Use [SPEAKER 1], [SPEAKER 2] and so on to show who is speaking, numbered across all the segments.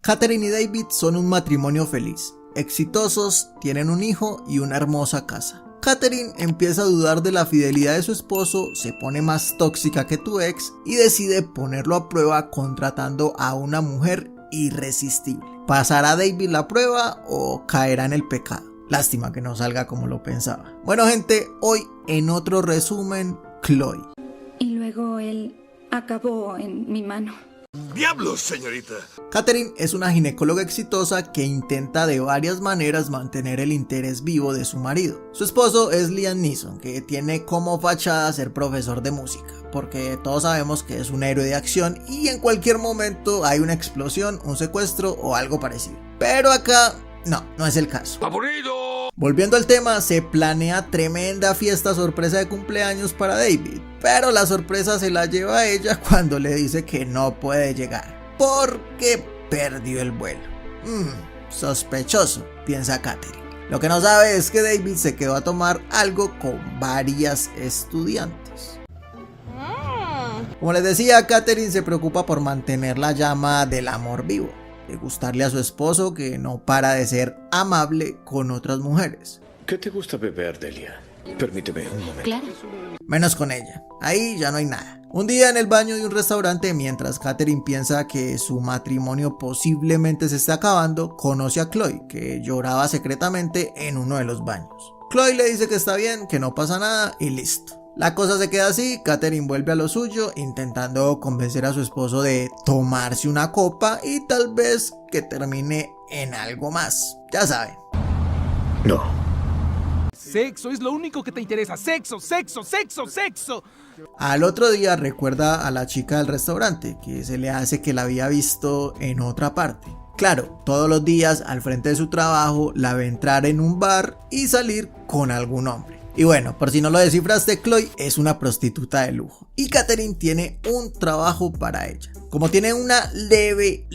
[SPEAKER 1] Katherine y David son un matrimonio feliz, exitosos, tienen un hijo y una hermosa casa. Katherine empieza a dudar de la fidelidad de su esposo, se pone más tóxica que tu ex y decide ponerlo a prueba contratando a una mujer irresistible. ¿Pasará David la prueba o caerá en el pecado? Lástima que no salga como lo pensaba. Bueno gente, hoy en otro resumen, Chloe.
[SPEAKER 2] Y luego él acabó en mi mano.
[SPEAKER 3] ¡Diablos, señorita!
[SPEAKER 1] Katherine es una ginecóloga exitosa que intenta de varias maneras mantener el interés vivo de su marido. Su esposo es Liam Neeson, que tiene como fachada ser profesor de música, porque todos sabemos que es un héroe de acción y en cualquier momento hay una explosión, un secuestro o algo parecido. Pero acá no es el caso.
[SPEAKER 3] ¡Aburrido!
[SPEAKER 1] Volviendo al tema, se planea tremenda fiesta sorpresa de cumpleaños para David, pero la sorpresa se la lleva a ella cuando le dice que no puede llegar, porque perdió el vuelo. Sospechoso, piensa Katherine. Lo que no sabe es que David se quedó a tomar algo con varias estudiantes. Como les decía, Katherine se preocupa por mantener la llama del amor vivo, de gustarle a su esposo que no para de ser amable con otras mujeres.
[SPEAKER 4] ¿Qué te gusta beber, Delia? Permíteme un momento.
[SPEAKER 2] Claro.
[SPEAKER 1] Menos con ella, ahí ya no hay nada. Un día en el baño de un restaurante, mientras Katherine piensa que su matrimonio posiblemente se está acabando, conoce a Chloe, que lloraba secretamente en uno de los baños. Chloe le dice que está bien, que no pasa nada y listo. La cosa se queda así, Katherine vuelve a lo suyo, intentando convencer a su esposo de tomarse una copa y tal vez que termine en algo más. Ya saben.
[SPEAKER 4] No.
[SPEAKER 5] Sexo es lo único que te interesa. Sexo, sexo, sexo, sexo.
[SPEAKER 1] Al otro día recuerda a la chica del restaurante, que se le hace que la había visto en otra parte. Claro, todos los días al frente de su trabajo la ve entrar en un bar y salir con algún hombre. Y bueno, por si no lo descifraste, Chloe es una prostituta de lujo y Katherine tiene un trabajo para ella. Como tiene una leve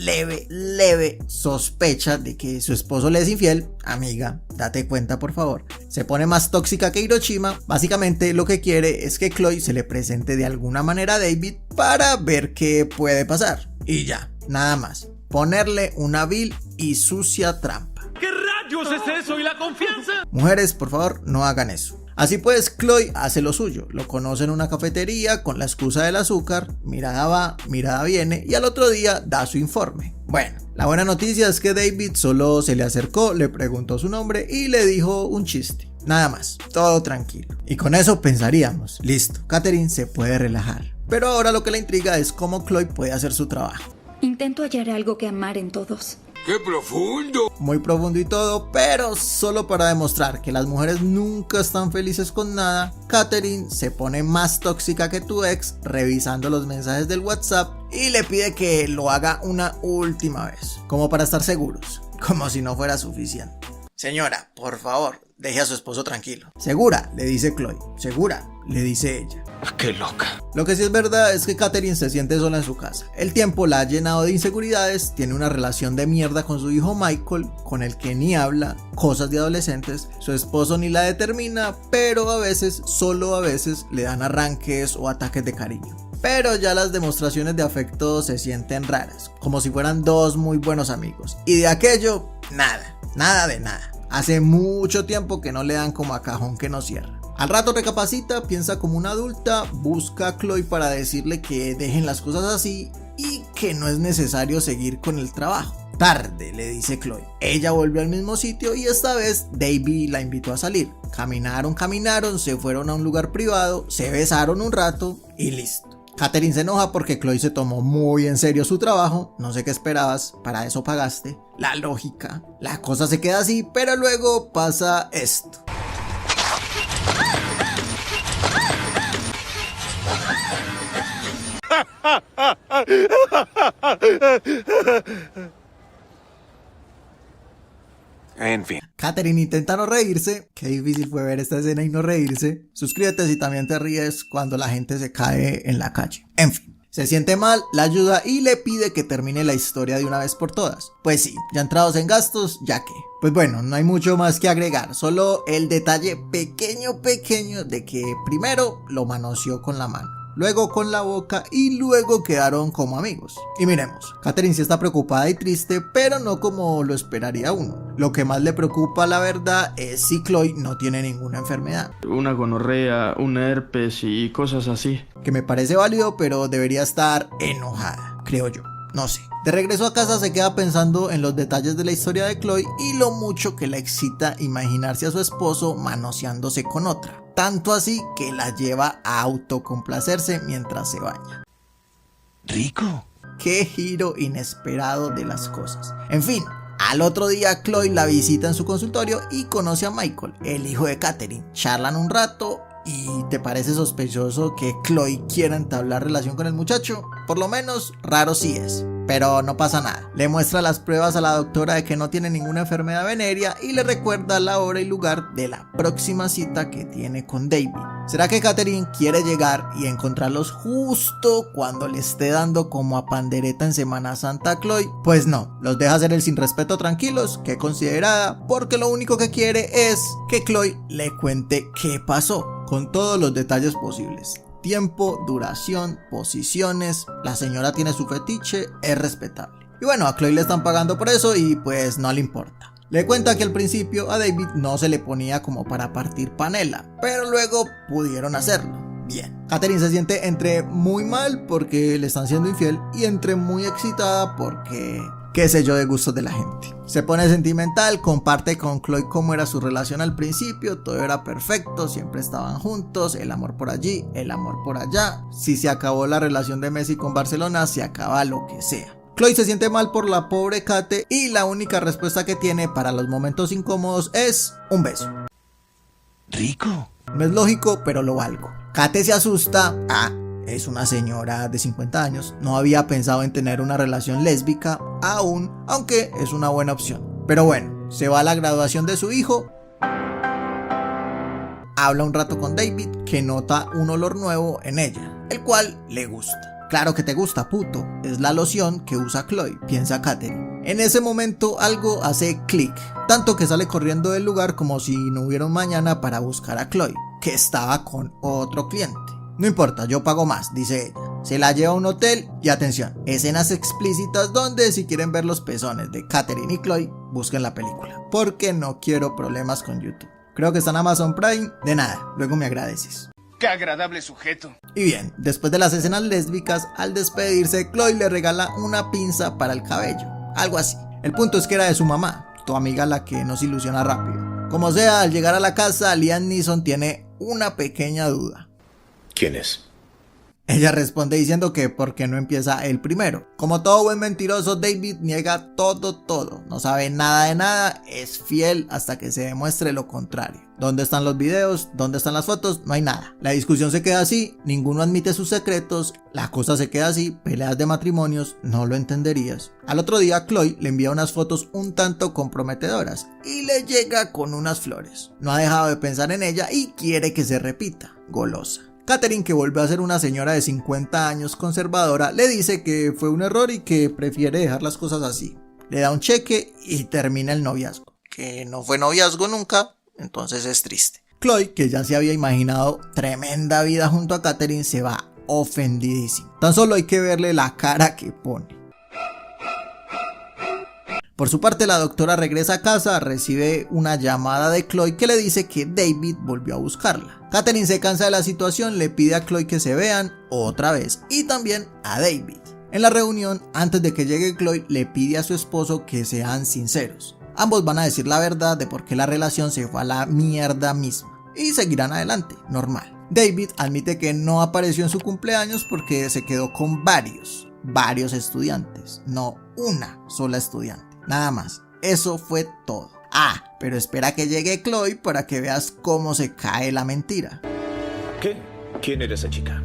[SPEAKER 1] sospecha de que su esposo le es infiel, amiga, date cuenta por favor, se pone más tóxica que Hiroshima. Básicamente lo que quiere es que Chloe se le presente de alguna manera a David para ver qué puede pasar. Y ya, nada más, ponerle una vil y sucia trampa.
[SPEAKER 3] ¿Qué rayos es eso y la confianza?
[SPEAKER 1] Mujeres, por favor, no hagan eso. Así pues, Chloe hace lo suyo, lo conoce en una cafetería con la excusa del azúcar, mirada va, mirada viene y al otro día da su informe. Bueno, la buena noticia es que David solo se le acercó, le preguntó su nombre y le dijo un chiste. Nada más, todo tranquilo. Y con eso pensaríamos, listo, Katherine se puede relajar. Pero ahora lo que la intriga es cómo Chloe puede hacer su trabajo.
[SPEAKER 2] Intento hallar algo que amar en todos.
[SPEAKER 3] ¡Qué profundo!
[SPEAKER 1] Muy profundo y todo, pero solo para demostrar que las mujeres nunca están felices con nada, Katherine se pone más tóxica que tu ex revisando los mensajes del WhatsApp y le pide que lo haga una última vez, como para estar seguros, como si no fuera suficiente. Señora, por favor, deje a su esposo tranquilo. Segura, le dice Chloe. Segura, le dice ella.
[SPEAKER 4] ¡Qué loca!
[SPEAKER 1] Lo que sí es verdad es que Katherine se siente sola en su casa. El tiempo la ha llenado de inseguridades, tiene una relación de mierda con su hijo Michael, con el que ni habla, cosas de adolescentes, su esposo ni la determina, pero a veces, solo a veces, le dan arranques o ataques de cariño. Pero ya las demostraciones de afecto se sienten raras, como si fueran dos muy buenos amigos. Y de aquello, nada de nada. Hace mucho tiempo que no le dan como a cajón que no cierra. Al rato recapacita, piensa como una adulta, busca a Chloe para decirle que dejen las cosas así y que no es necesario seguir con el trabajo. Tarde, le dice Chloe. Ella volvió al mismo sitio y esta vez David la invitó a salir. Caminaron, se fueron a un lugar privado, se besaron un rato y listo. Katherine se enoja porque Chloe se tomó muy en serio su trabajo, no sé qué esperabas, para eso pagaste. La lógica, la cosa se queda así, pero luego pasa esto.
[SPEAKER 4] En fin.
[SPEAKER 1] Katherine intenta no reírse, qué difícil fue ver esta escena y no reírse. Suscríbete si también te ríes cuando la gente se cae en la calle. En fin, se siente mal, la ayuda y le pide que termine la historia de una vez por todas. Pues sí, ya entrados en gastos, ya que. Pues bueno, no hay mucho más que agregar, solo el detalle pequeño de que primero lo manoseó con la mano. luego con la boca y luego quedaron como amigos. Y miremos, Katherine sí está preocupada y triste, pero no como lo esperaría uno. Lo que más le preocupa, la verdad, es si Chloe no tiene ninguna enfermedad.
[SPEAKER 6] Una gonorrea, un herpes y cosas así.
[SPEAKER 1] Que me parece válido, pero debería estar enojada, creo yo. No sé. De regreso a casa se queda pensando en los detalles de la historia de Chloe y lo mucho que la excita imaginarse a su esposo manoseándose con otra. Tanto así que la lleva a autocomplacerse mientras se baña.
[SPEAKER 4] ¿Rico?
[SPEAKER 1] Qué giro inesperado de las cosas. En fin, al otro día Chloe la visita en su consultorio y conoce a Michael, el hijo de Katherine. Charlan un rato. ¿Y te parece sospechoso que Chloe quiera entablar relación con el muchacho? Por lo menos raro sí es, pero no pasa nada. Le muestra las pruebas a la doctora de que no tiene ninguna enfermedad venérea y le recuerda la hora y lugar de la próxima cita que tiene con David. ¿Será que Katherine quiere llegar y encontrarlos justo cuando le esté dando como a pandereta en Semana Santa a Chloe? Pues no, los deja hacer el sin respeto tranquilos, que considerada, porque lo único que quiere es que Chloe le cuente qué pasó, con todos los detalles posibles. Tiempo, duración, posiciones, la señora tiene su fetiche, es respetable. Y bueno, a Chloe le están pagando por eso y pues no le importa. Le cuenta que al principio a David no se le ponía como para partir panela, pero luego pudieron hacerlo. Bien. Katherine se siente entre muy mal porque le están siendo infiel y entre muy excitada porque... qué sé yo de gustos de la gente. Se pone sentimental, comparte con Chloe cómo era su relación al principio, todo era perfecto, siempre estaban juntos, el amor por allí, el amor por allá. Si se acabó la relación de Messi con Barcelona, se acaba lo que sea. Chloe se siente mal por la pobre Kate y la única respuesta que tiene para los momentos incómodos es un beso.
[SPEAKER 4] ¿Rico?
[SPEAKER 1] No es lógico, pero lo valgo. Kate se asusta. Es una señora de 50 años, no había pensado en tener una relación lésbica aún, aunque es una buena opción. Pero bueno, se va a la graduación de su hijo, habla un rato con David, que nota un olor nuevo en ella, el cual le gusta. Claro que te gusta, puto, es la loción que usa Chloe, piensa Katherine. En ese momento algo hace clic, tanto que sale corriendo del lugar como si no hubiera un mañana para buscar a Chloe, que estaba con otro cliente. No importa, yo pago más, dice ella. Se la lleva a un hotel y atención, escenas explícitas donde si quieren ver los pezones de Katherine y Chloe, busquen la película, porque no quiero problemas con YouTube. Creo que está en Amazon Prime, de nada, luego me agradeces.
[SPEAKER 3] ¡Qué agradable sujeto!
[SPEAKER 1] Y bien, después de las escenas lésbicas, al despedirse, Chloe le regala una pinza para el cabello, algo así. El punto es que era de su mamá, tu amiga la que nos ilusiona rápido. Como sea, al llegar a la casa, Liam Neeson tiene una pequeña duda.
[SPEAKER 4] ¿Quién es?
[SPEAKER 1] Ella responde diciendo que ¿por qué no empieza él primero? Como todo buen mentiroso, David niega todo, no sabe nada de nada, es fiel hasta que se demuestre lo contrario. ¿Dónde están los videos? ¿Dónde están las fotos? No hay nada. La discusión se queda así, ninguno admite sus secretos, la cosa se queda así, peleas de matrimonios, no lo entenderías. Al otro día, Chloe le envía unas fotos un tanto comprometedoras y le llega con unas flores. No ha dejado de pensar en ella y quiere que se repita, golosa. Katherine, que volvió a ser una señora de 50 años conservadora, le dice que fue un error y que prefiere dejar las cosas así. Le da un cheque y termina el noviazgo, que no fue noviazgo nunca, entonces es triste. Chloe, que ya se había imaginado tremenda vida junto a Katherine, se va ofendidísima. Tan solo hay que verle la cara que pone. Por su parte, la doctora regresa a casa, recibe una llamada de Chloe que le dice que David volvió a buscarla. Katherine se cansa de la situación, le pide a Chloe que se vean otra vez y también a David. En la reunión, antes de que llegue Chloe, le pide a su esposo que sean sinceros. Ambos van a decir la verdad de por qué la relación se fue a la mierda misma y seguirán adelante, normal. David admite que no apareció en su cumpleaños porque se quedó con varios estudiantes, no una sola estudiante. Nada más, eso fue todo. Pero espera que llegue Chloe para que veas cómo se cae la mentira.
[SPEAKER 4] ¿Qué? ¿Quién era esa chica?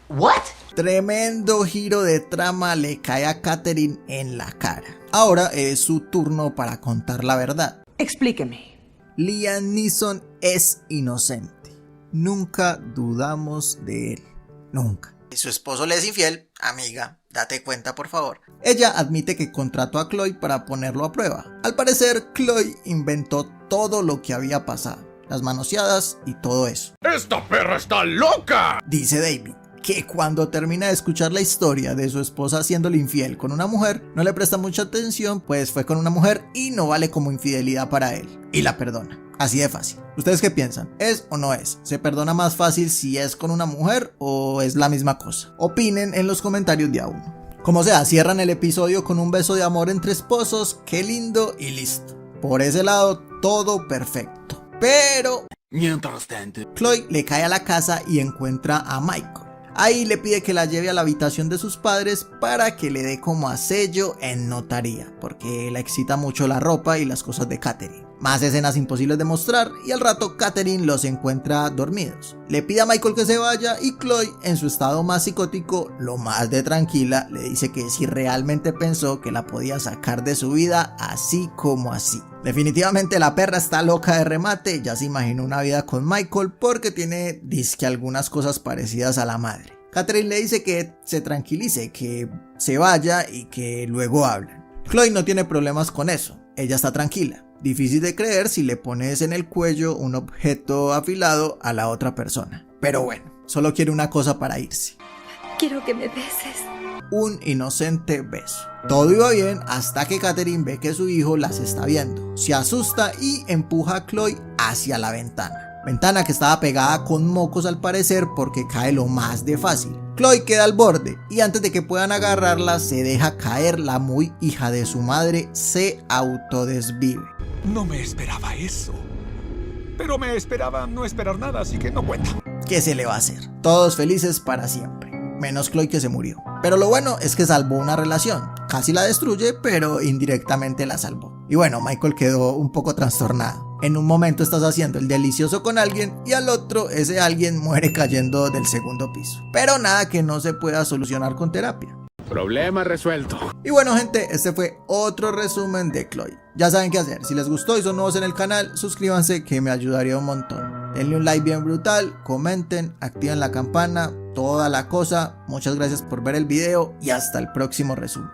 [SPEAKER 7] What?
[SPEAKER 1] Tremendo giro de trama le cae a Katherine en la cara. Ahora es su turno para contar la verdad.
[SPEAKER 7] Explíqueme.
[SPEAKER 1] Liam Neeson es inocente. Nunca dudamos de él. Nunca. Si su esposo le es infiel, amiga, date cuenta por favor. Ella admite que contrató a Chloe para ponerlo a prueba. Al parecer, Chloe inventó todo lo que había pasado, las manoseadas y todo eso.
[SPEAKER 3] ¡Esta perra está loca!
[SPEAKER 1] Dice David. que cuando termina de escuchar la historia de su esposa haciéndole infiel con una mujer, no le presta mucha atención, pues fue con una mujer y no vale como infidelidad para él, y la perdona. Así de fácil. ¿Ustedes qué piensan? ¿Es o no es? ¿Se perdona más fácil si es con una mujer o es la misma cosa? Opinen en los comentarios de a uno. Como sea, cierran el episodio con un beso de amor entre esposos, qué lindo y listo. Por ese lado, todo perfecto. Pero
[SPEAKER 3] Mientras tanto,
[SPEAKER 1] Chloe le cae a la casa y encuentra a Michael. Ahí le pide que la lleve a la habitación de sus padres para que le dé como a sello en notaría, porque la excita mucho la ropa y las cosas de Catherine. Más escenas imposibles de mostrar y al rato Catherine los encuentra dormidos. Le pide a Michael que se vaya y Chloe, en su estado más psicótico, lo más de tranquila, le dice que si realmente pensó que la podía sacar de su vida así como así. Definitivamente la perra está loca de remate, ya se imaginó una vida con Michael porque tiene dizque algunas cosas parecidas a la madre. Catherine le dice que se tranquilice, que se vaya y que luego hablen. Chloe no tiene problemas con eso, ella está tranquila. Difícil de creer si le pones en el cuello un objeto afilado a la otra persona. Pero bueno, solo quiere una cosa para irse.
[SPEAKER 2] Quiero que me beses.
[SPEAKER 1] Un inocente beso. Todo iba bien hasta que Catherine ve que su hijo las está viendo. Se asusta y empuja a Chloe hacia la ventana. Ventana que estaba pegada con mocos al parecer porque cae lo más de fácil. Chloe queda al borde y antes de que puedan agarrarla se deja caer. La muy hija de su madre se autodesvive.
[SPEAKER 3] no me esperaba eso. Pero me esperaba no esperar nada, así que no cuenta.
[SPEAKER 1] ¿Qué se le va a hacer? Todos felices para siempre. Menos Chloe que se murió. Pero lo bueno es que salvó una relación. Casi la destruye, pero indirectamente la salvó. Y bueno, Michael quedó un poco trastornado. En un momento estás haciendo el delicioso con alguien y al otro ese alguien muere cayendo del segundo piso. Pero nada que no se pueda solucionar con terapia.
[SPEAKER 3] Problema resuelto.
[SPEAKER 1] Y bueno gente, este fue otro resumen de Chloe. Ya saben qué hacer, si les gustó y son nuevos en el canal, suscríbanse que me ayudaría un montón. Denle un like bien brutal, comenten, activen la campana, toda la cosa. Muchas gracias por ver el video y hasta el próximo resumen.